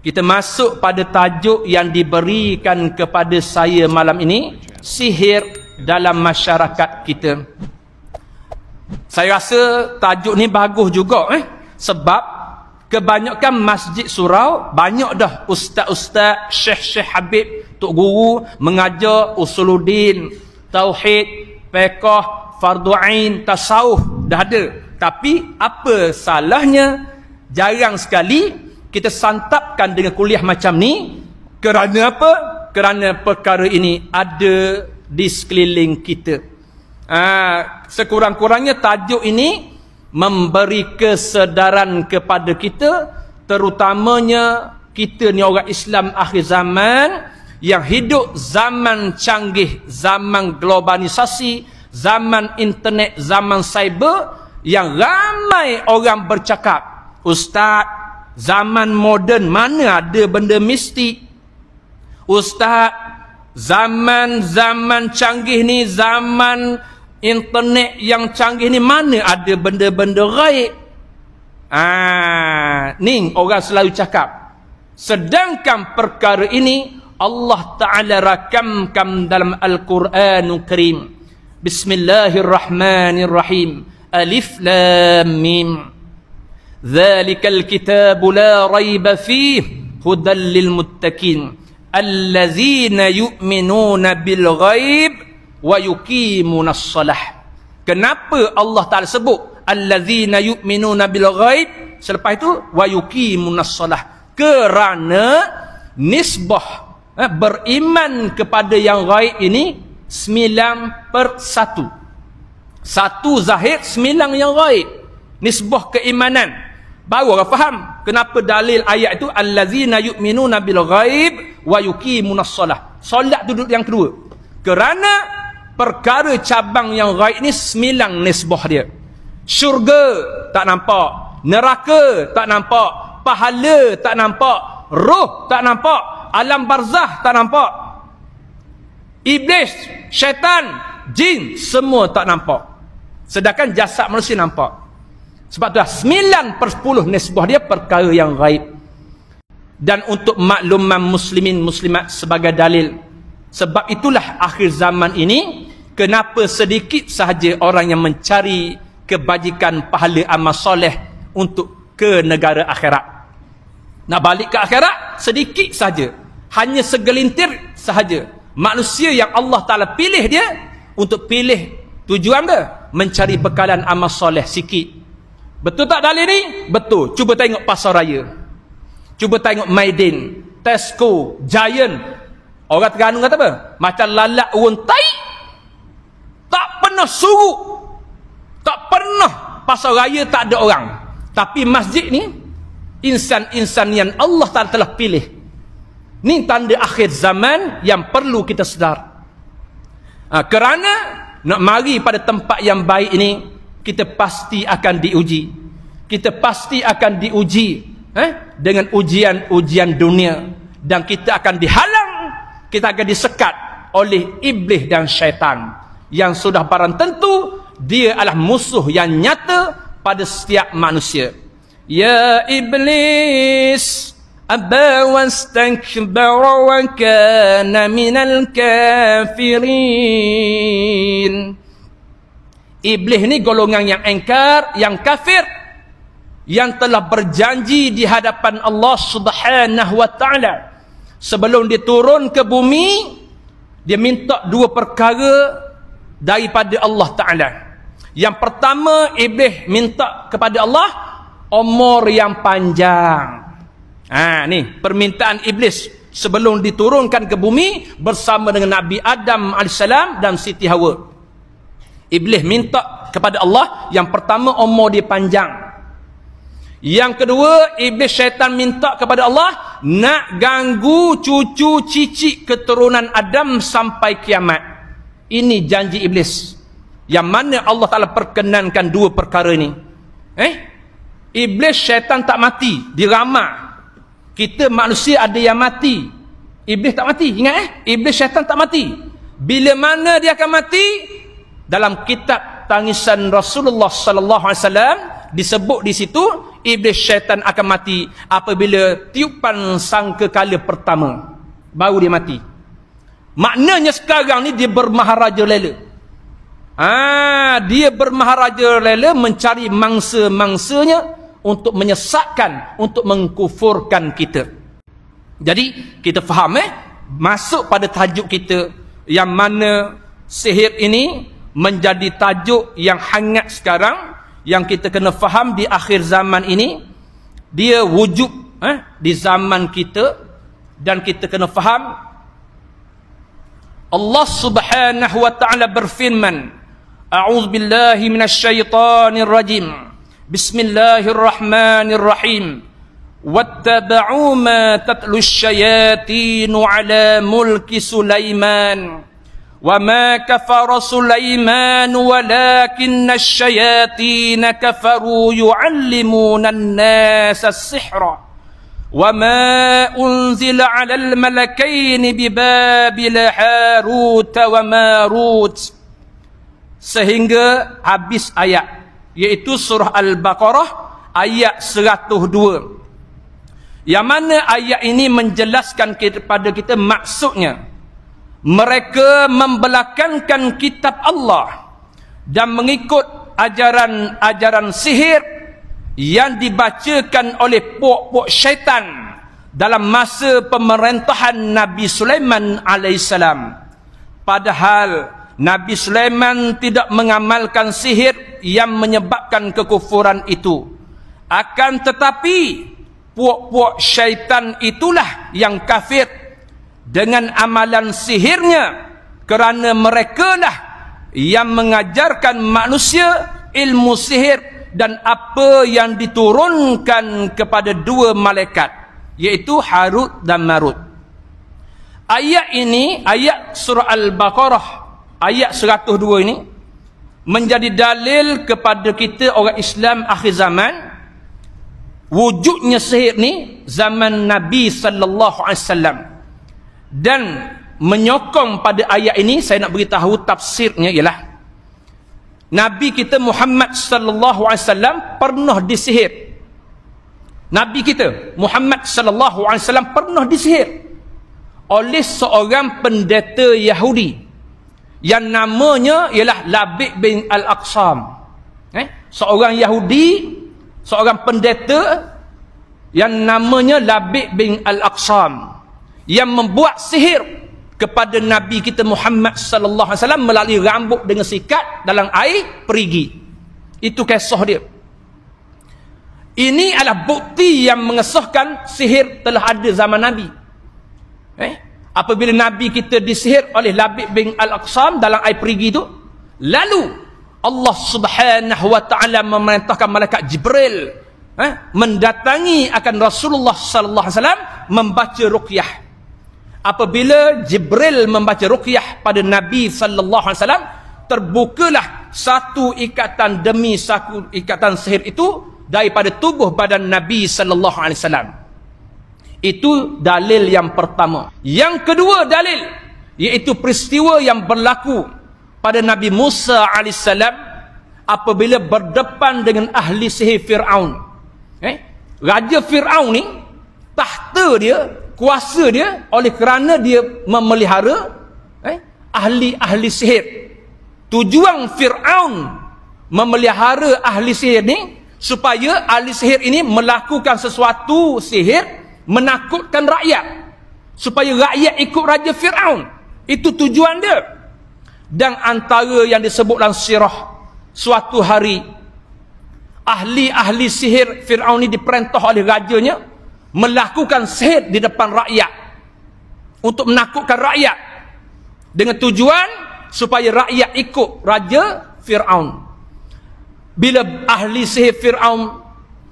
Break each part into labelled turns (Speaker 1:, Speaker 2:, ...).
Speaker 1: Kita masuk pada tajuk yang diberikan kepada saya malam ini, sihir dalam masyarakat kita. Saya rasa tajuk ni bagus juga sebab kebanyakan masjid surau banyak dah ustaz-ustaz, syekh-syekh habib, tok guru mengajar usuluddin, tauhid, fiqh, fardu ain, tasawuf dah ada. Tapi apa salahnya jarang sekali kita santapkan dengan kuliah macam ni? Kerana apa? Kerana perkara ini ada di sekeliling kita. Sekurang-kurangnya tajuk ini memberi kesedaran kepada kita, terutamanya kita ni orang Islam akhir zaman yang hidup zaman canggih, zaman globalisasi, zaman internet, zaman cyber, yang ramai orang bercakap, ustaz, zaman moden mana ada benda mistik? Ustaz, zaman canggih ni, zaman internet yang canggih ni, mana ada benda-benda gaib? Ni orang selalu cakap. Sedangkan perkara ini Allah Ta'ala rakamkan dalam Al-Quranul Karim. Bismillahirrahmanirrahim. Alif Lam Mim. Dzalikal kitabu la raiba fihi hudal lil muttaqin allazina yu'minuna bil ghaib wa yuqimunas shalah. Kenapa Allah Taala sebut allazina yu'minuna bil ghaib, selepas itu wa yuqimunas shalah? Kerana nisbah beriman kepada yang ghaib ini 9/1. Satu zahir, 9 yang ghaib. Nisbah keimanan. Baru orang faham kenapa dalil ayat itu allazina yu'minuna bil ghaib wa yuqimunas shalah. Solat duduk yang kedua. Kerana perkara cabang yang ghaib ni 9 nisbah dia. Syurga tak nampak, neraka tak nampak, pahala tak nampak, roh tak nampak, alam barzah tak nampak, iblis, syaitan, jin semua tak nampak. Sedangkan jasad manusia nampak. Sebab tu 9/10 nisbah dia perkara yang gaib. Dan untuk makluman muslimin muslimat sebagai dalil, sebab itulah akhir zaman ini kenapa sedikit sahaja orang yang mencari kebajikan pahala amal soleh untuk ke negara akhirat. Nak balik ke akhirat sedikit saja, hanya segelintir sahaja manusia yang Allah Ta'ala pilih dia untuk pilih tujuan dia mencari bekalan amal soleh sikit. Betul tak dalil ni? Betul. Cuba tengok pasar raya, cuba tengok Maidin, Tesco, Giant. Orang Terengganu kata apa? Macam lalat urun tai, tak pernah surut, tak pernah pasar raya tak ada orang. Tapi masjid ni insan-insan yang Allah Ta'ala telah pilih. Ni tanda akhir zaman yang perlu kita sedar. Kerana nak mari pada tempat yang baik ini, kita pasti akan diuji. Kita pasti akan diuji dengan ujian-ujian dunia. Dan kita akan dihalang, kita akan disekat oleh iblis dan syaitan, yang sudah barang tentu dia adalah musuh yang nyata pada setiap manusia. Ya iblis aba wastakbara wa kana minal kafirin. Iblis ni golongan yang engkar, yang kafir, yang telah berjanji di hadapan Allah Subhanahu wa Ta'ala. Sebelum dia turun ke bumi, dia minta 2 perkara daripada Allah Ta'ala. Yang pertama, iblis minta kepada Allah umur yang panjang. Ni permintaan iblis sebelum diturunkan ke bumi bersama dengan Nabi Adam AS dan Siti Hawa. Iblis minta kepada Allah yang pertama umur dia panjang. Yang kedua, iblis syaitan minta kepada Allah nak ganggu cucu cicit keturunan Adam sampai kiamat. Ini janji iblis, yang mana Allah Ta'ala perkenankan 2 perkara ini. Iblis syaitan tak mati, diramak. Kita manusia ada yang mati, iblis tak mati. Ingat iblis syaitan tak mati. Bila mana dia akan mati? Dalam kitab tangisan Rasulullah sallallahu alaihi wasallam disebut di situ, iblis syaitan akan mati apabila tiupan sangkakala pertama. Baru dia mati. Maknanya sekarang ni dia bermaharaja lela. Dia bermaharaja lela mencari mangsa-mangsanya untuk menyesatkan, untuk mengkufurkan kita. Jadi kita faham masuk pada tajuk kita yang mana sihir ini menjadi tajuk yang hangat sekarang, yang kita kena faham di akhir zaman ini. Dia wujud di zaman kita, dan kita kena faham Allah Subhanahu wa taala berfirman, a'udzubillahi minasyaitonir rajim, bismillahirrahmanirrahim, wattaba'u ma tatlu syayatinu ala mulki Sulaiman wa ma kafara Sulaiman walakinna asyayatina kafaru yu'allimuna an-nasa as-sihra wa ma unzila 'alal malakaini bi Babil Harut wa Marut, sehingga habis ayat, iaitu surah Al-Baqarah ayat 102. Yang mana ayat ini menjelaskan kepada kita maksudnya mereka membelakangkan kitab Allah dan mengikut ajaran-ajaran sihir yang dibacakan oleh pok-pok syaitan dalam masa pemerintahan Nabi Sulaiman alaihissalam. Padahal Nabi Sulaiman tidak mengamalkan sihir yang menyebabkan kekufuran itu. Akan tetapi puak-puak syaitan itulah yang kafir dengan amalan sihirnya, kerana merekalah yang mengajarkan manusia ilmu sihir dan apa yang diturunkan kepada dua malaikat, iaitu Harut dan Marut. Ayat ini, ayat surah Al-Baqarah ayat 102 ini menjadi dalil kepada kita orang Islam akhir zaman, wujudnya sihir ni zaman Nabi sallallahu alaihi wasallam. Dan menyokong pada ayat ini, saya nak beritahu tafsirnya ialah Nabi kita Muhammad sallallahu alaihi wasallam pernah disihir. Nabi kita Muhammad sallallahu alaihi wasallam pernah disihir oleh seorang pendeta Yahudi yang namanya ialah Labid bin Al-Aqsam. Seorang Yahudi, seorang pendeta yang namanya Labid bin Al-Aqsam, yang membuat sihir kepada Nabi kita Muhammad sallallahu alaihi wasallam melalui rambut dengan sikat dalam air perigi. Itu kisah dia. Ini adalah bukti yang mengesahkan sihir telah ada zaman Nabi. Apabila Nabi kita disihir oleh Labid bin Al-Aqsam dalam air perigi itu, lalu Allah Subhanahu wa taala memerintahkan malaikat Jibril mendatangi akan Rasulullah sallallahu alaihi wasallam membaca ruqyah. Apabila Jibril membaca ruqyah pada Nabi sallallahu alaihi wasallam, terbukalah satu ikatan demi satu ikatan sihir itu daripada tubuh badan Nabi sallallahu alaihi wasallam. Itu dalil yang pertama. Yang kedua dalil, iaitu peristiwa yang berlaku pada Nabi Musa alaihissalam apabila berdepan dengan ahli sihir Fir'aun. Raja Fir'aun ni, tahta dia, kuasa dia, oleh kerana dia memelihara ahli-ahli sihir. Tujuan Fir'aun memelihara ahli sihir ni supaya ahli sihir ini melakukan sesuatu sihir menakutkan rakyat, supaya rakyat ikut Raja Fir'aun. Itu tujuan dia. Dan antara yang disebut dalam sirah, suatu hari ahli-ahli sihir Fir'aun ini diperintah oleh rajanya melakukan sihir di depan rakyat untuk menakutkan rakyat, dengan tujuan supaya rakyat ikut Raja Fir'aun. Bila ahli sihir Fir'aun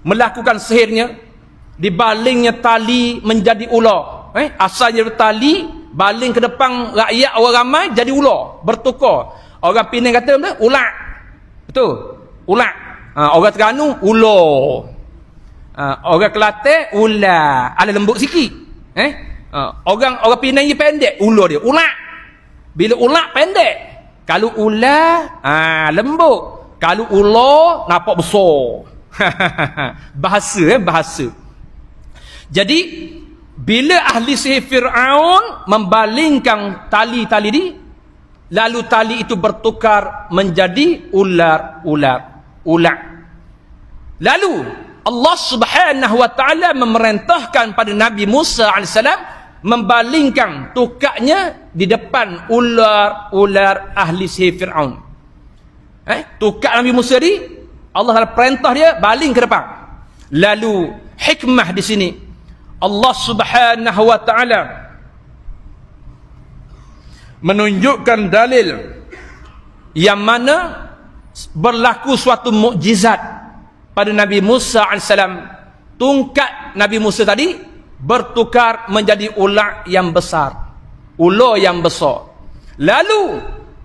Speaker 1: melakukan sihirnya, dibalingnya tali menjadi ular. Asalnya tali, baling ke depan rakyat orang ramai jadi ular, bertukar. Orang Penang kata benda ulat. Betul? Ulat. Orang Terengganu ular. Orang Kelantan ular, ada lembut sikit. Orang Penang dia pendek, ular dia ulat. Bila ulat pendek, kalau ular lembut, kalau ular nampak besar. bahasa. Jadi bila ahli sihir Fir'aun membalingkan tali-tali ni, lalu tali itu bertukar menjadi ular. Lalu Allah Subhanahu wa taala memerintahkan pada Nabi Musa AS membalingkan tukaknya di depan ular ahli sihir Fir'aun. Tukak Nabi Musa ni, Allah perintah dia baling ke depan. Lalu hikmah di sini, Allah Subhanahu wa taala menunjukkan dalil yang mana berlaku suatu mukjizat pada Nabi Musa AS. Tungkat Nabi Musa tadi bertukar menjadi ular yang besar. Lalu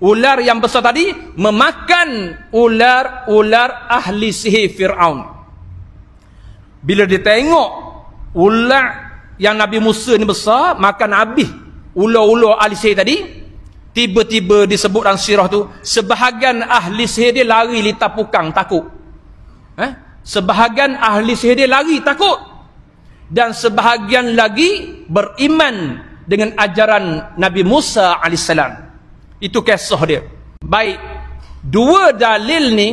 Speaker 1: ular yang besar tadi memakan ular ahli sihir Fir'aun. Bila dia tengok ular yang Nabi Musa ni besar, makan habis ular-ular ahli sihir tadi, tiba-tiba disebut dalam sirah tu, sebahagian ahli sihir dia lari litar pukang takut. Sebahagian ahli sihir dia lari takut, dan sebahagian lagi beriman dengan ajaran Nabi Musa AS. Itu kisah dia. Baik, dua dalil ni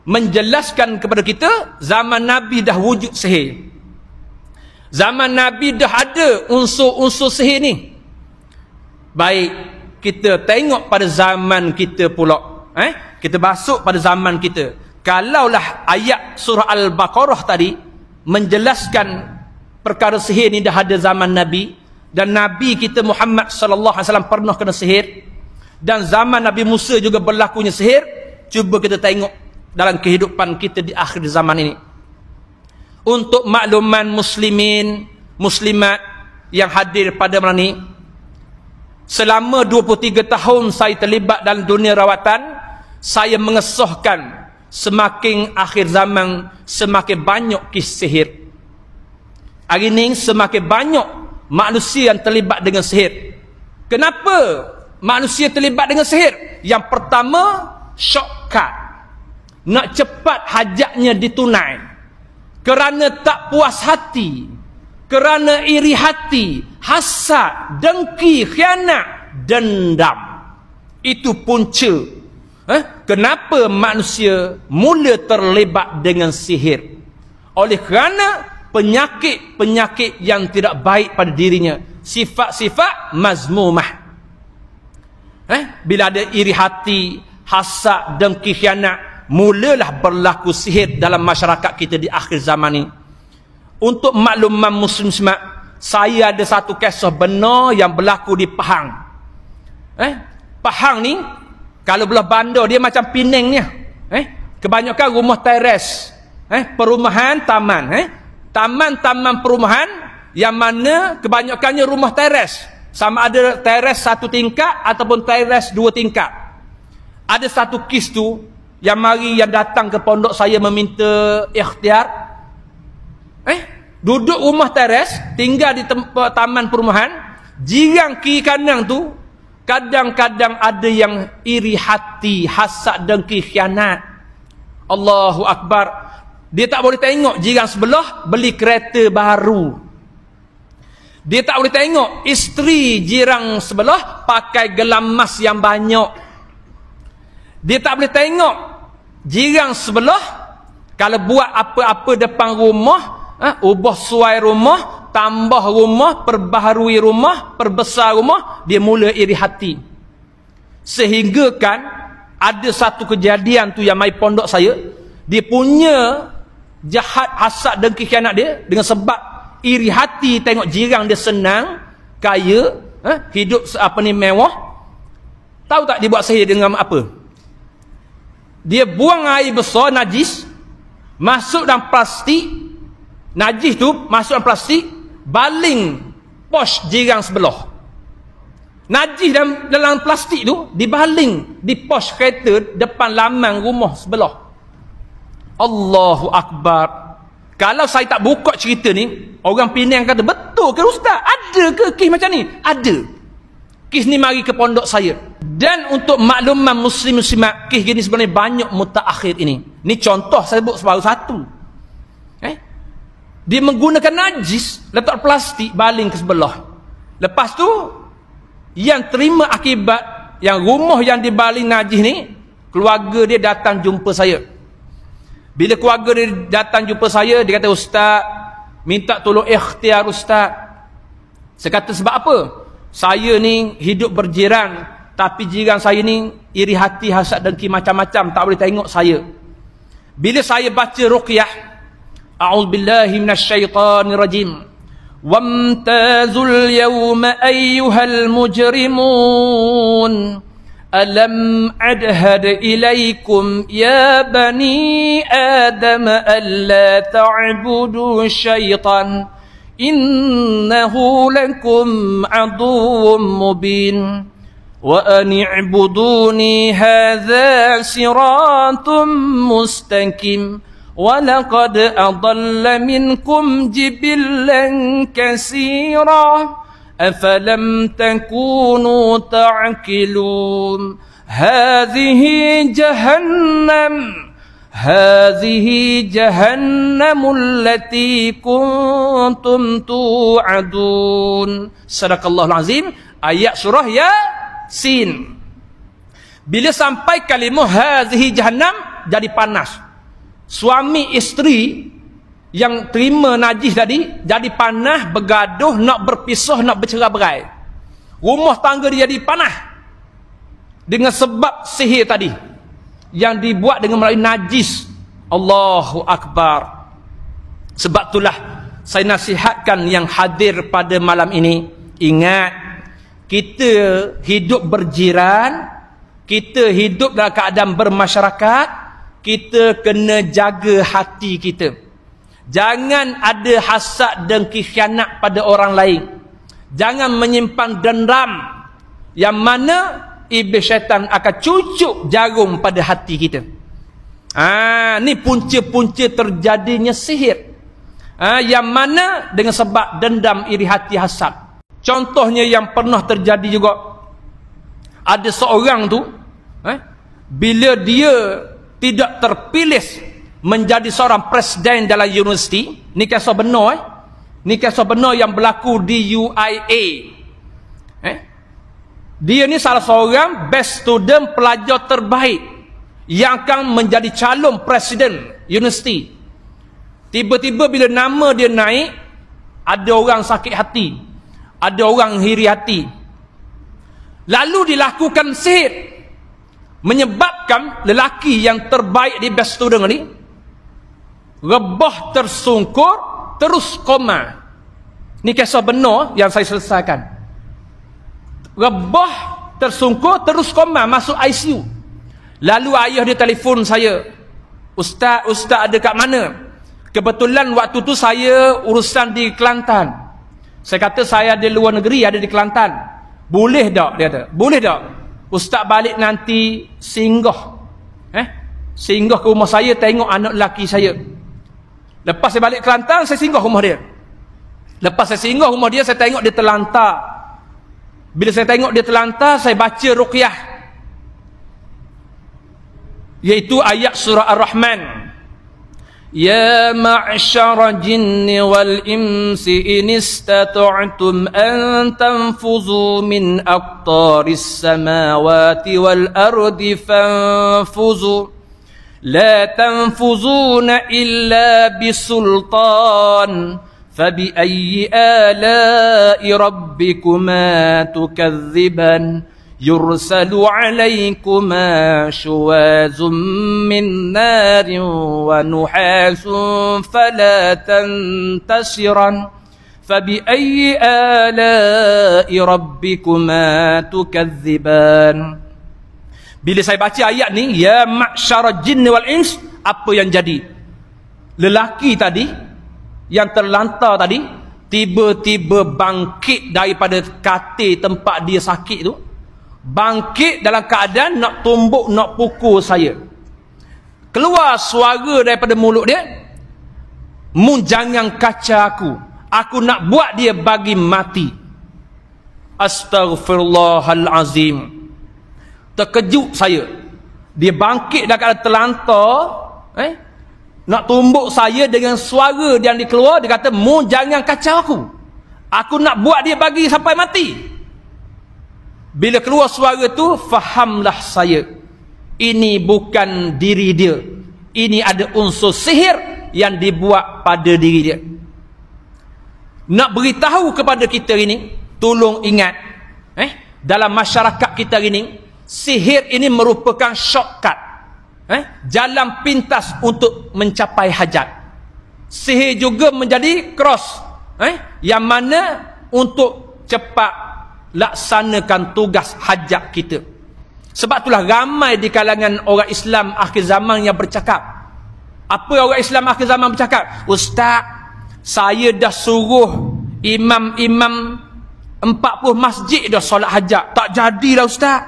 Speaker 1: menjelaskan kepada kita zaman Nabi dah wujud sihir. Zaman Nabi dah ada unsur-unsur sihir ni. Baik, kita tengok pada zaman kita pula. Kita masuk pada zaman kita. Kalaulah ayat surah Al-Baqarah tadi menjelaskan perkara sihir ni dah ada zaman Nabi, dan Nabi kita Muhammad sallallahu alaihi wasallam pernah kena sihir, dan zaman Nabi Musa juga berlakunya sihir. Cuba kita tengok dalam kehidupan kita di akhir zaman ini. Untuk makluman muslimin, muslimat yang hadir pada malam ini, selama 23 tahun saya terlibat dalam dunia rawatan, saya mengesahkan semakin akhir zaman semakin banyak kes sihir. Hari ini semakin banyak manusia yang terlibat dengan sihir. Kenapa manusia terlibat dengan sihir? Yang pertama, shortcut. Nak cepat hajatnya ditunai. Kerana tak puas hati, kerana iri hati, hasad, dengki, khianat, dendam. Itu punca kenapa manusia mula terlibat dengan sihir. Oleh kerana penyakit-penyakit yang tidak baik pada dirinya, sifat-sifat mazmumah. Bila ada iri hati, hasad, dengki, khianat, mulalah berlaku sihir dalam masyarakat kita di akhir zaman ini. Untuk makluman muslim-muslimat, saya ada satu kisah benar yang berlaku di Pahang. Pahang ni, kalau belah bandar dia macam Penang ni. Kebanyakan rumah teres. Perumahan, taman. Taman-taman perumahan yang mana kebanyakannya rumah teres. Sama ada teres 1 tingkat ataupun teres 2 tingkat. Ada satu kes tu yang datang ke pondok saya meminta ikhtiar. Duduk rumah teres, tinggal di tempat taman perumahan, jirang kiri kanan tu kadang-kadang ada yang iri hati, hasad, dengki, khianat. Allahu Akbar. Dia tak boleh tengok jiran sebelah beli kereta baru. Dia tak boleh tengok isteri jiran sebelah pakai gelang emas yang banyak. Dia tak boleh tengok jiran sebelah kalau buat apa-apa depan rumah, ubah suai rumah, tambah rumah, perbaharui rumah, perbesar rumah, dia mula iri hati. Sehingga kan ada satu kejadian tu yang mai pondok saya, dia punya jahat, hasad, dengki, khianat dia dengan sebab iri hati tengok jiran dia senang, kaya, hidup mewah. Tahu tak dia buat sihir dengan apa? Dia buang air besar najis masuk dalam plastik. Najis tu masuk dalam plastik, baling pos jiran sebelah. Najis dalam plastik tu dibaling di pos kereta depan laman rumah sebelah. Allahu Akbar. Kalau saya tak buka cerita ni, orang Penang kata, betul ke ustaz? Ada ke kes macam ni? Ada. Kes ni mari ke pondok saya. Dan untuk makluman muslim-muslimat, kes gini sebenarnya banyak mutaakhir ini. Ni contoh saya sebut baru satu. Dia menggunakan najis, letak plastik, baling ke sebelah. Lepas tu, yang terima akibat, yang rumah yang dibaling najis ni, keluarga dia datang jumpa saya. Bila keluarga dia datang jumpa saya, dia kata, Ustaz, minta tolong ikhtiar Ustaz. Saya kata, sebab apa? Saya ni hidup berjiran, tapi jiran saya ni iri hati, hasad, dengki macam-macam, tak boleh tengok saya. Bila saya baca ruqyah, A'udzubillahi minasyaitonirrajim. Wamtazul yawma ayyuhal mujrimun. Alam adhad ilaikum ya bani Adam alla ta'budu syaitan. Innahu lakum aduwwum mubin. Wa ani'buduni hadza siratum mustaqim. وَلَقَدْ أَضَلَّ مِنْكُمْ جِبِلًّا كَثِيرًا أَفَلَمْ تَكُونُوا تَعْقِلُونَ هَذِهِ جَهَنَّمُ الَّتِي كُنْتُمْ تُوعَدُونَ. Sadaqallahul Azim. Ayat surah Yasin. Bila sampai kalimah hazihi jahannam, jadi panas. Suami isteri yang terima najis tadi jadi panas, bergaduh, nak berpisah, nak bercerai-berai. Rumah tangga dia jadi panas dengan sebab sihir tadi yang dibuat dengan melalui najis. Allahu Akbar. Sebab itulah saya nasihatkan yang hadir pada malam ini, ingat, kita hidup berjiran, kita hidup dalam keadaan bermasyarakat, kita kena jaga hati kita. Jangan ada hasad dan khianat pada orang lain. Jangan menyimpan dendam, yang mana iblis syaitan akan cucuk jarum pada hati kita. Ni punca-punca terjadinya sihir. Yang mana dengan sebab dendam, iri hati, hasad. Contohnya yang pernah terjadi juga, ada seorang tu, bila dia tidak terpilih menjadi seorang presiden dalam universiti, ni kisah benar ni kisah benar yang berlaku di UIA. Dia ni salah seorang best student, pelajar terbaik yang akan menjadi calon presiden universiti. Tiba-tiba bila nama dia naik, ada orang sakit hati, ada orang iri hati, lalu dilakukan sihir, menyebabkan lelaki yang terbaik di best student ni rebah tersungkur, terus koma. Ni kisah benar yang saya selesaikan. Rebah tersungkur, terus koma, masuk ICU. Lalu ayah dia telefon saya, Ustaz ada kat mana? Kebetulan waktu tu saya urusan di Kelantan. Saya kata saya di luar negeri, ada di Kelantan. Boleh tak? Dia kata, boleh tak? Ustaz balik nanti singgah singgah ke rumah saya, tengok anak lelaki saya. Lepas saya balik Kelantan, saya singgah rumah dia. Lepas saya singgah rumah dia, saya tengok dia terlantar. Bila saya tengok dia terlantar, saya baca ruqyah, iaitu ayat surah Ar-Rahman. Ya ma'syara jinni wal insi in istata'tum an tanfuzu min aqtaris samawati wal ardi fanfuzu la tanfuzuna illa bisultan fabi ayyi ala'i rabbikuma tukadziban yursalu alaikuma syuwazum min narin wa nuhasun fala tantasiran fabi ayyi ala'i rabbikuma tukadziban. Bila saya baca ayat ni, ya ma'syaraj jinni wal ins, apa yang jadi? Lelaki tadi yang terlantar tadi tiba-tiba bangkit daripada katil tempat dia sakit tu, bangkit dalam keadaan nak tumbuk, nak pukul saya. Keluar suara daripada mulut dia, mu jangan kaca aku nak buat dia bagi mati. Astaghfirullahalazim. Terkejut saya. Dia bangkit dalam keadaan terlantar, nak tumbuk saya dengan suara yang dikeluar. Dia kata, mu jangan kacau aku. Aku nak buat dia bagi sampai mati. Bila keluar suara tu, fahamlah saya, ini bukan diri dia. Ini ada unsur sihir yang dibuat pada diri dia. Nak beritahu kepada kita ini, tolong ingat, dalam masyarakat kita ini, sihir ini merupakan shortcut, jalan pintas untuk mencapai hajat. Sihir juga menjadi cross, yang mana untuk cepat laksanakan tugas hajat kita. Sebab itulah ramai di kalangan orang Islam akhir zaman yang bercakap. Apa orang Islam akhir zaman bercakap? Ustaz, saya dah suruh imam-imam 40 masjid dah solat hajat, tak jadilah Ustaz.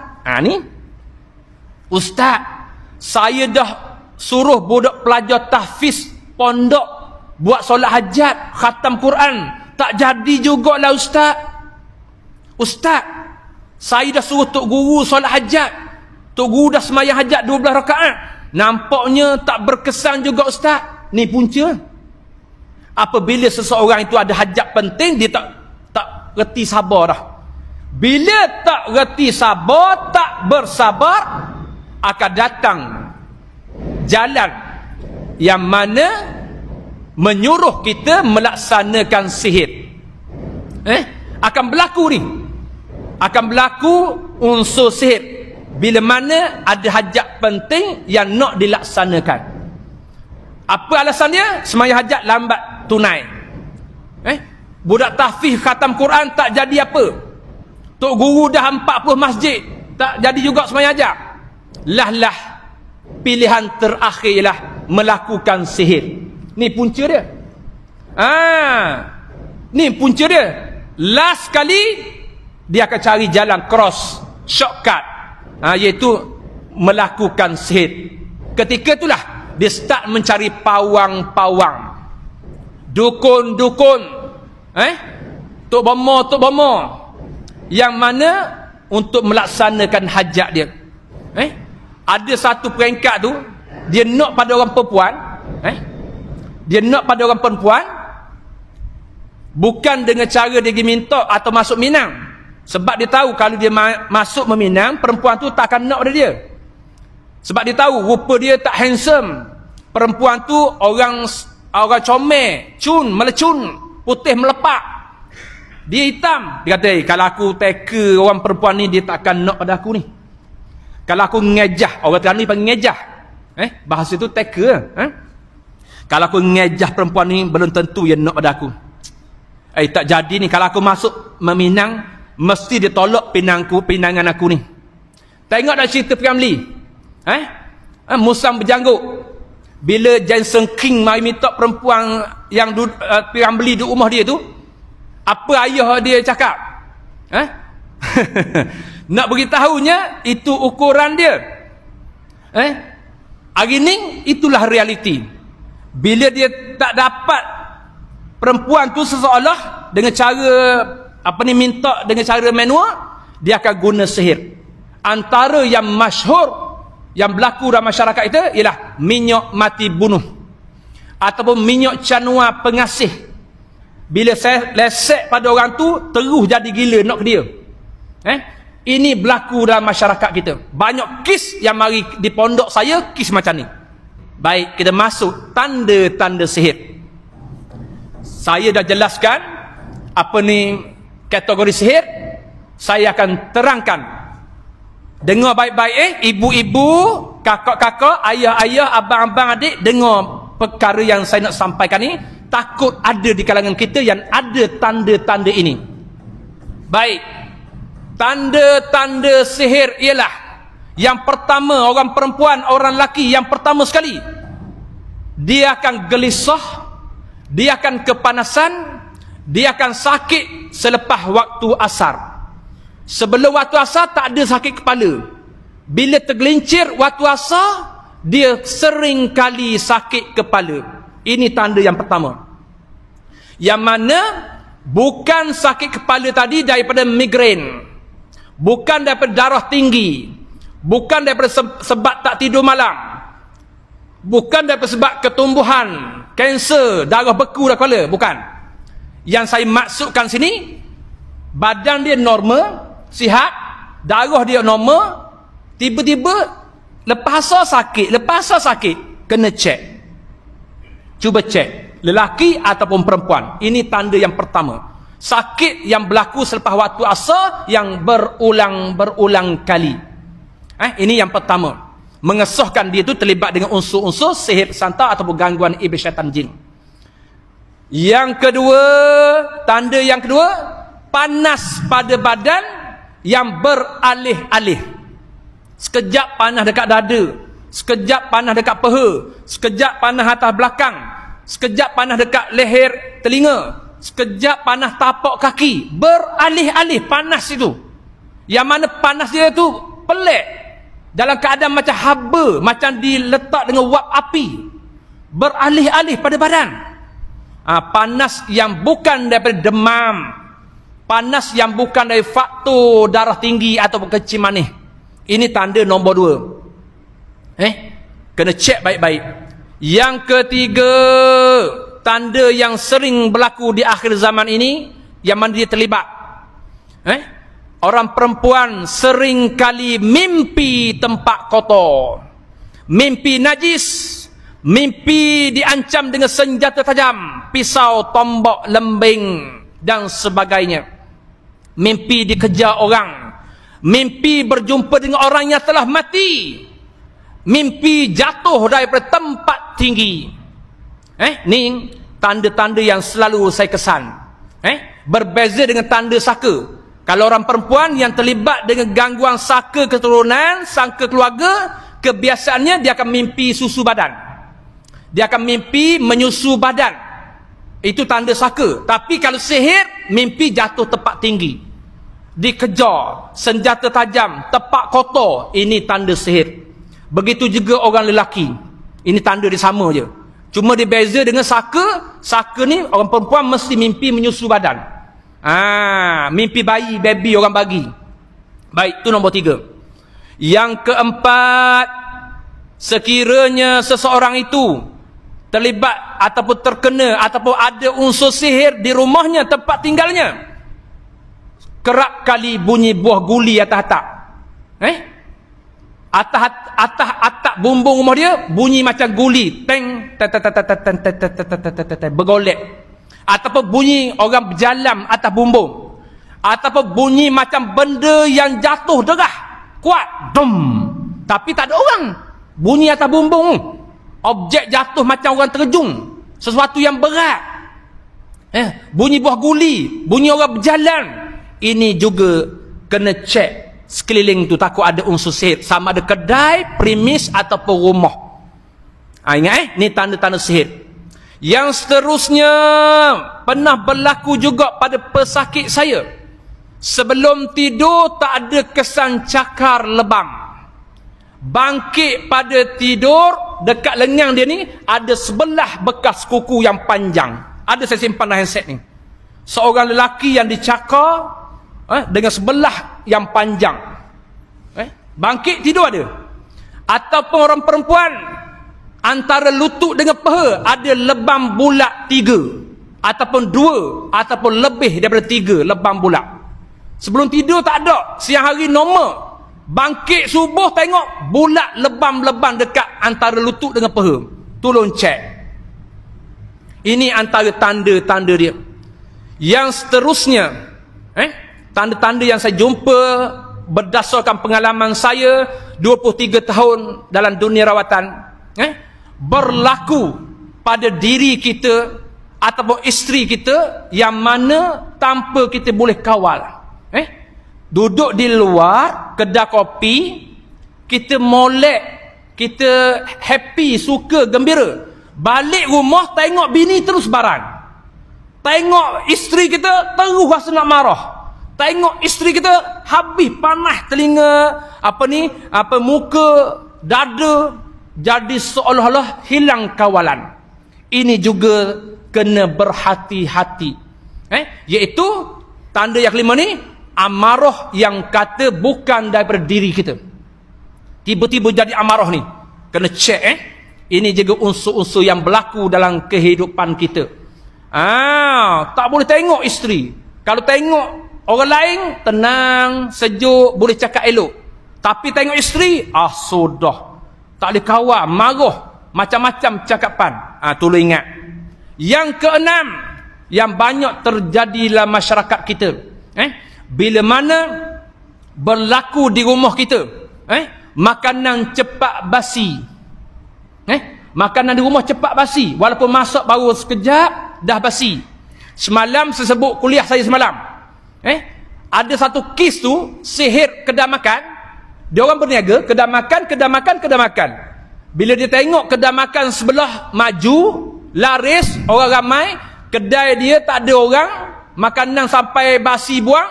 Speaker 1: Ni Ustaz, saya dah suruh budak pelajar tahfiz pondok buat solat hajat, khatam Quran, tak jadi jugalah Ustaz. Ustaz, saya dah suruh Tok Guru solat hajat, Tok Guru dah semayang hajat 12 rakaat, nampaknya tak berkesan juga Ustaz. Ni punca. Apabila seseorang itu ada hajat penting, dia tak reti sabar dah. Bila tak reti sabar, tak bersabar, akan datang jalan yang mana menyuruh kita melaksanakan sihir. Akan berlaku ni. Akan berlaku unsur sihir bila mana ada hajat penting yang nak dilaksanakan. Apa alasannya? Semaya hajat lambat tunai. Budak tahfiz khatam Quran tak jadi apa. Tok Guru dah 40 masjid, tak jadi juga semaya hajat. Lah pilihan terakhir lah melakukan sihir. Ni punca dia. Ni punca dia. Last kali dia akan cari jalan cross, shortcut, iaitu melakukan sihir. Ketika itulah dia start mencari pawang-pawang, dukun-dukun, tok bomo, yang mana untuk melaksanakan hajat dia. Ada satu peringkat tu, dia nak pada orang perempuan, dia nak pada orang perempuan, bukan dengan cara dia pergi minta atau masuk minang. Sebab dia tahu kalau dia masuk meminang, perempuan tu tak akan nak pada dia. Sebab dia tahu rupa dia tak handsome. Perempuan tu orang comel, melecun, putih melepak. Dia hitam. Dia kata, kalau aku teka orang perempuan ni, dia tak akan nak pada aku ni. Kalau aku ngejah, orang Terengganu ni panggil ngejah. Bahasa tu teka. Kalau aku ngejah perempuan ni, belum tentu dia nak pada aku. Tak jadi ni, kalau aku masuk meminang, mesti dia tolak pinangan aku ni. Tengok dah cerita Piramli. Musang berjanggut. Bila Jensen King mari minta perempuan yang Piramli di rumah dia tu, apa ayah dia cakap? Nak beritahunya, itu ukuran dia. Hari ni, itulah realiti. Bila dia tak dapat perempuan tu seseolah dengan cara minta dengan cara manual, dia akan guna sihir. Antara yang masyhur yang berlaku dalam masyarakat itu ialah minyak mati bunuh ataupun minyak canua pengasih. Bila saya lesek pada orang tu, terus jadi gila nak ke dia. Ini berlaku dalam masyarakat kita. Banyak kes yang mari di pondok saya, kes macam ni. Baik, kita masuk tanda-tanda sihir. Saya dah jelaskan apa ni kategori sihir. Saya akan terangkan. Dengar baik-baik, ibu-ibu, kakak-kakak, ayah-ayah, abang-abang, adik, dengar perkara yang saya nak sampaikan ni. Takut ada di kalangan kita yang ada tanda-tanda ini. Baik, tanda-tanda sihir ialah, yang pertama, orang perempuan, orang lelaki, yang pertama sekali, dia akan gelisah, dia akan kepanasan, dia akan sakit selepas waktu asar. Sebelum waktu asar tak ada sakit kepala. Bila tergelincir waktu asar, dia sering kali sakit kepala. Ini tanda yang pertama. Yang mana bukan sakit kepala tadi daripada migrain, bukan daripada darah tinggi, bukan daripada sebab tak tidur malam, Bukan daripada sebab ketumbuhan, kanser, darah beku dah kepala. Bukan. Yang saya maksudkan sini, badan dia normal, sihat, darah dia normal, tiba-tiba lepas sakit, kena cek. Cuba cek, lelaki ataupun perempuan. Ini tanda yang pertama. Sakit yang berlaku selepas waktu asar yang berulang kali. Ini yang pertama. Mengesahkan dia itu terlibat dengan unsur-unsur sihir santar ataupun gangguan iblis syaitan jin. Yang kedua, tanda yang kedua, panas pada badan yang beralih-alih. Sekejap panas dekat dada, sekejap panas dekat peha, sekejap panas atas belakang, sekejap panas dekat leher telinga, sekejap panas tapak kaki, beralih-alih panas itu. Yang mana panas dia tu pelik, dalam keadaan macam haba, macam diletak dengan wap api, beralih-alih pada badan. Panas yang bukan daripada demam, panas yang bukan dari faktor darah tinggi ataupun kencing manis. Ini tanda nombor 2. Kena cek baik-baik. Yang ketiga, tanda yang sering berlaku di akhir zaman ini, yang mana dia terlibat. Orang perempuan sering kali mimpi tempat kotor, mimpi najis, mimpi diancam dengan senjata tajam, pisau, tombak, lembing dan sebagainya. Mimpi dikejar orang, mimpi berjumpa dengan orang yang telah mati, mimpi jatuh daripada tempat tinggi. Ni tanda-tanda yang selalu saya kesan. Berbeza dengan tanda saka. Kalau orang perempuan yang terlibat dengan gangguan saka keturunan, saka keluarga, kebiasaannya dia akan mimpi susu badan. Dia akan mimpi menyusu badan. Itu tanda saka. Tapi kalau sihir, mimpi jatuh tempat tinggi, dikejar, senjata tajam, tempat kotor. Ini tanda sihir. Begitu juga orang lelaki. Ini tanda dia sama je. Cuma dia beza dengan saka. Saka ni orang perempuan mesti mimpi menyusu badan. Mimpi bayi, baby orang bagi. Baik, itu nombor 3. Yang keempat, sekiranya seseorang itu terlibat ataupun terkena ataupun ada unsur sihir di rumahnya, tempat tinggalnya, kerap kali bunyi buah guli atas atap. Atas atap bumbung rumah dia bunyi macam guli, teng, bergolek. Ataupun bunyi orang berjalan atas bumbung, ataupun bunyi macam benda yang jatuh derah kuat, dum, tapi tak ada orang. Bunyi atas bumbung, objek jatuh macam orang terjun, sesuatu yang berat. Bunyi buah guli, bunyi orang berjalan. Ini juga kena cek sekeliling tu, takut ada unsur sihir, sama ada kedai, premis ataupun rumah. Ingat ni tanda-tanda sihir. Yang seterusnya pernah berlaku juga pada pesakit saya. Sebelum tidur tak ada kesan cakar lebam. Bangkit pada tidur, dekat lengan dia ni ada sebelah bekas kuku yang panjang. Ada saya simpan dalam handset ni. Seorang lelaki yang dicakar dengan sebelah yang panjang. Bangkit tidur ada. Ataupun orang perempuan, antara lutut dengan peha ada lebam bulat 3 ataupun 2 ataupun lebih daripada 3 lebam bulat. Sebelum tidur tak ada, siang hari normal. Bangkit subuh tengok bulat lebam-lebam dekat antara lutut dengan peha. Tolong cek. Ini antara tanda-tanda dia. Yang seterusnya, tanda-tanda yang saya jumpa berdasarkan pengalaman saya 23 tahun dalam dunia rawatan, berlaku pada diri kita ataupun isteri kita, yang mana tanpa kita boleh kawal. Duduk di luar kedai kopi, kita molek, kita happy, suka, gembira. Balik rumah tengok bini terus barang, tengok isteri kita terus rasa nak marah, tengok isteri kita habis panas telinga, muka, dada, jadi seolah-olah hilang kawalan. Ini juga kena berhati-hati. Iaitu tanda yang kelima ni, amarah yang kata bukan daripada diri kita. Tiba-tiba jadi amarah ni, kena cek. Ini juga unsur-unsur yang berlaku dalam kehidupan kita. Tak boleh tengok isteri. Kalau tengok orang lain, tenang, sejuk, boleh cakap elok. Tapi tengok isteri, sudah. Tak boleh kawan, marah, macam-macam cakapan. Tolong ingat. Yang keenam, yang banyak terjadi dalam masyarakat kita. Bila mana berlaku di rumah kita, makanan cepat basi. Makanan di rumah cepat basi. Walaupun masak baru sekejap, dah basi. Semalam saya sebut kuliah saya semalam. Ada satu kes tu, sihir kedai makan. Dia orang berniaga, kedai makan. Bila dia tengok kedai makan sebelah maju, laris, orang ramai, kedai dia tak ada orang, makanan sampai basi buang,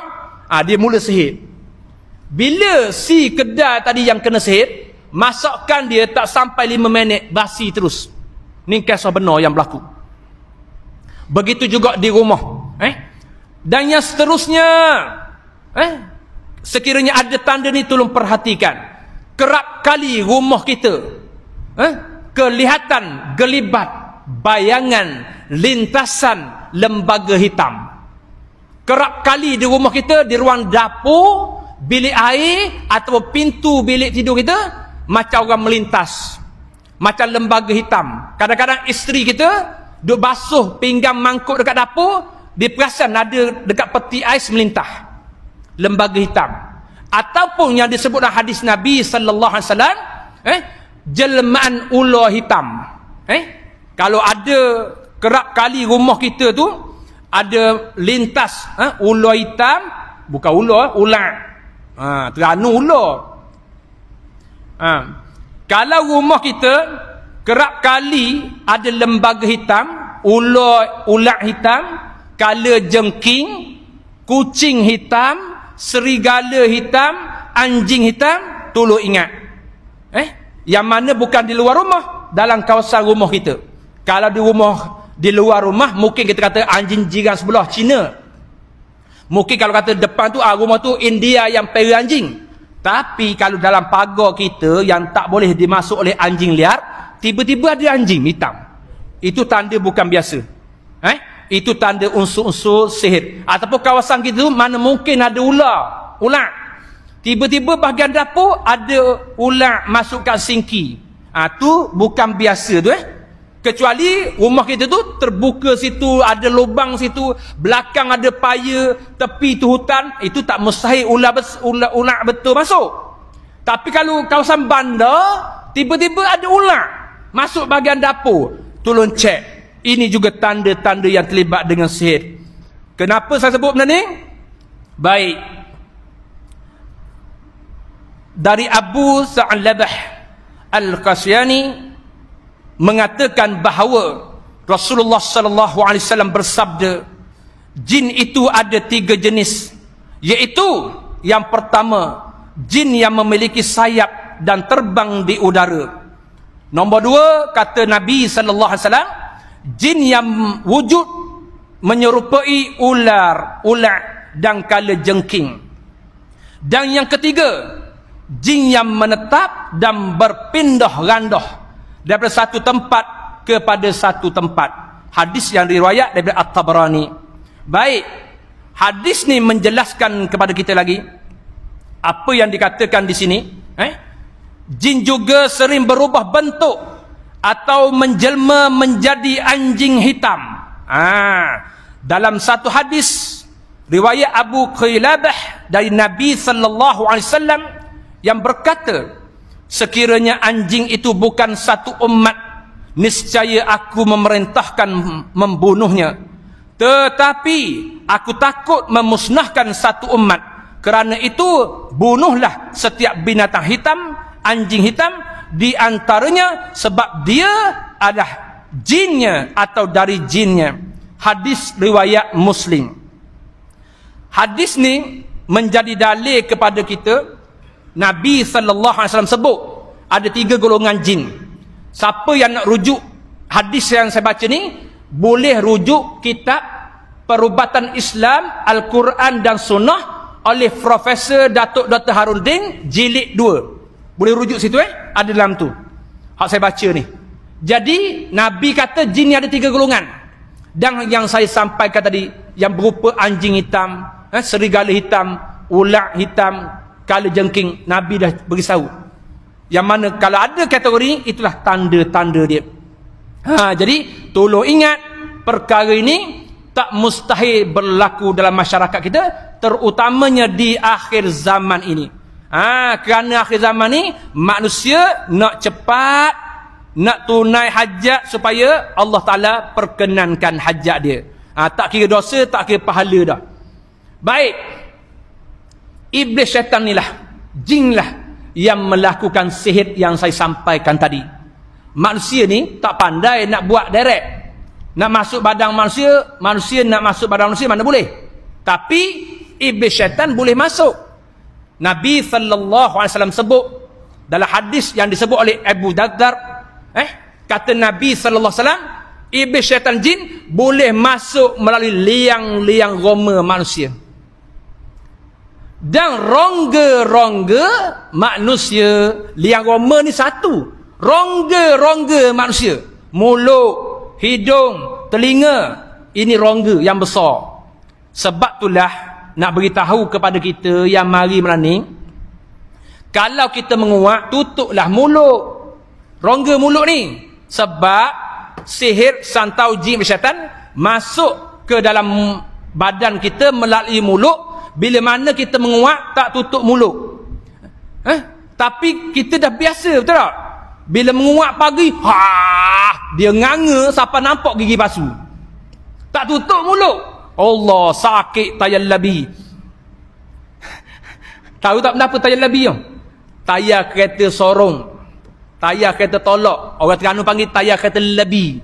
Speaker 1: dia mula sihir. Bila si kedai tadi yang kena sihir, masakan dia tak sampai 5 minit, basi terus. Ni kisah benar yang berlaku. Begitu juga di rumah. Dan yang seterusnya, sekiranya ada tanda ni, tolong perhatikan. Kerap kali rumah kita kelihatan gelibat bayangan lintasan lembaga hitam. Kerap kali di rumah kita, di ruang dapur, bilik air atau pintu bilik tidur kita, macam orang melintas, macam lembaga hitam. Kadang-kadang isteri kita duk basuh pinggang mangkuk dekat dapur, dia perasan ada dekat peti ais melintah lembaga hitam. Ataupun yang disebut dalam hadis Nabi sallallahu alaihi wasallam, jelmaan ular hitam. Kalau ada kerap kali rumah kita tu ada lintas ular hitam, bukan ular, teranu ular. Kalau rumah kita kerap kali ada lembaga hitam, ular hitam, kala jengking, kucing hitam, serigala hitam, anjing hitam, tolong ingat. Yang mana bukan di luar rumah, dalam kawasan rumah kita. Kalau di luar rumah, mungkin kita kata anjing jiran sebelah Cina. Mungkin kalau kata depan tu, rumah tu India yang peri anjing. Tapi kalau dalam pagar kita yang tak boleh dimasuk oleh anjing liar, tiba-tiba ada anjing hitam, itu tanda bukan biasa. Itu tanda unsur-unsur sihir. Ataupun kawasan kita tu mana mungkin ada ular. Tiba-tiba bahagian dapur ada ular masuk kat sinki. Tu bukan biasa tu. Kecuali rumah kita tu terbuka situ, ada lubang situ, belakang ada paya, tepi tu hutan, itu tak mustahil ular betul masuk. Tapi kalau kawasan bandar, tiba-tiba ada ular masuk bahagian dapur, tolong cek. Ini juga tanda-tanda yang terlibat dengan sihir. Kenapa saya sebut benda ni? Baik. Dari Abu Sa'labah Al-Qasyani mengatakan bahawa Rasulullah sallallahu alaihi wasallam bersabda, jin itu ada 3 jenis, iaitu yang pertama, jin yang memiliki sayap dan terbang di udara. Nombor 2, kata Nabi sallallahu alaihi wasallam, jin yang wujud menyerupai ular dan kala jengking. Dan yang ketiga, jin yang menetap dan berpindah randah daripada satu tempat kepada satu tempat. Hadis yang diriwayat daripada At-Tabarani. Baik, hadis ni menjelaskan kepada kita lagi apa yang dikatakan di sini. Jin juga sering berubah bentuk atau menjelma menjadi anjing hitam. Dalam satu hadis riwayat Abu Qilabah dari Nabi sallallahu alaihi wasallam yang berkata, sekiranya anjing itu bukan satu umat, niscaya aku memerintahkan membunuhnya. Tetapi aku takut memusnahkan satu umat. Kerana itu bunuhlah setiap binatang hitam, anjing hitam, di antaranya sebab dia adalah jinnya atau dari jinnya. Hadis riwayat Muslim. Hadis ni menjadi dalil kepada kita. Nabi SAW sebut ada 3 golongan jin. Siapa yang nak rujuk hadis yang saya baca ni, boleh rujuk kitab Perubatan Islam, Al-Quran dan Sunnah oleh Profesor Datuk Dr. Harudin, jilid 2. Boleh rujuk situ ada dalam tu. Hak saya baca ni. Jadi Nabi kata jin ni ada 3 golongan. Dan yang saya sampaikan tadi, yang berupa anjing hitam, serigala hitam, ular hitam, kala jengking, Nabi dah beritahu. Yang mana kalau ada kategori, itulah tanda-tanda dia. Jadi tolong ingat, perkara ini tak mustahil berlaku dalam masyarakat kita, terutamanya di akhir zaman ini. Kerana akhir zaman ni manusia nak cepat, nak tunai hajat supaya Allah Ta'ala perkenankan hajat dia. Tak kira dosa, tak kira pahala dah. Baik, iblis syaitan ni lah, jin lah yang melakukan sihir yang saya sampaikan tadi. Manusia ni tak pandai nak buat direct, nak masuk badan manusia, manusia nak masuk badan manusia mana boleh. Tapi iblis syaitan boleh masuk. Nabi SAW sebut dalam hadis yang disebut oleh Abu Dardar, kata Nabi SAW, iblis syaitan jin boleh masuk melalui liang-liang roma manusia. Dan rongga-rongga manusia, liang roma ni satu, rongga-rongga manusia, mulut, hidung, telinga, ini rongga yang besar. Sebab itulah nak beritahu kepada kita yang mari melani, kalau kita menguak, tutuplah mulut, rongga mulut ni. Sebab sihir santau jin syaitan masuk ke dalam badan kita melalui mulut. Bila mana kita menguak, tak tutup mulut. Tapi kita dah biasa, betul tak? Bila menguak pagi, dia nganga siapa nampak gigi pasu. Tak tutup mulut. Allah, sakit tayallabi. Tahu tak kenapa tayallabi tu? Tayar kereta sorong, tayar kereta tolak. Orang Terengganu panggil tayar kereta labi.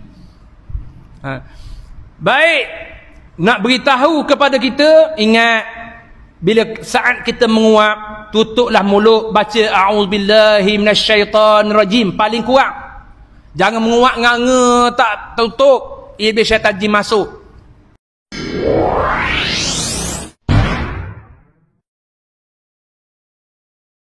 Speaker 1: Baik, nak beritahu kepada kita, ingat, bila saat kita menguap, tutuplah mulut, baca a'udzubillahi minasyaitonirrajim paling kurang. Jangan menguap nganga tak tutup, iblis syaitan jin masuk.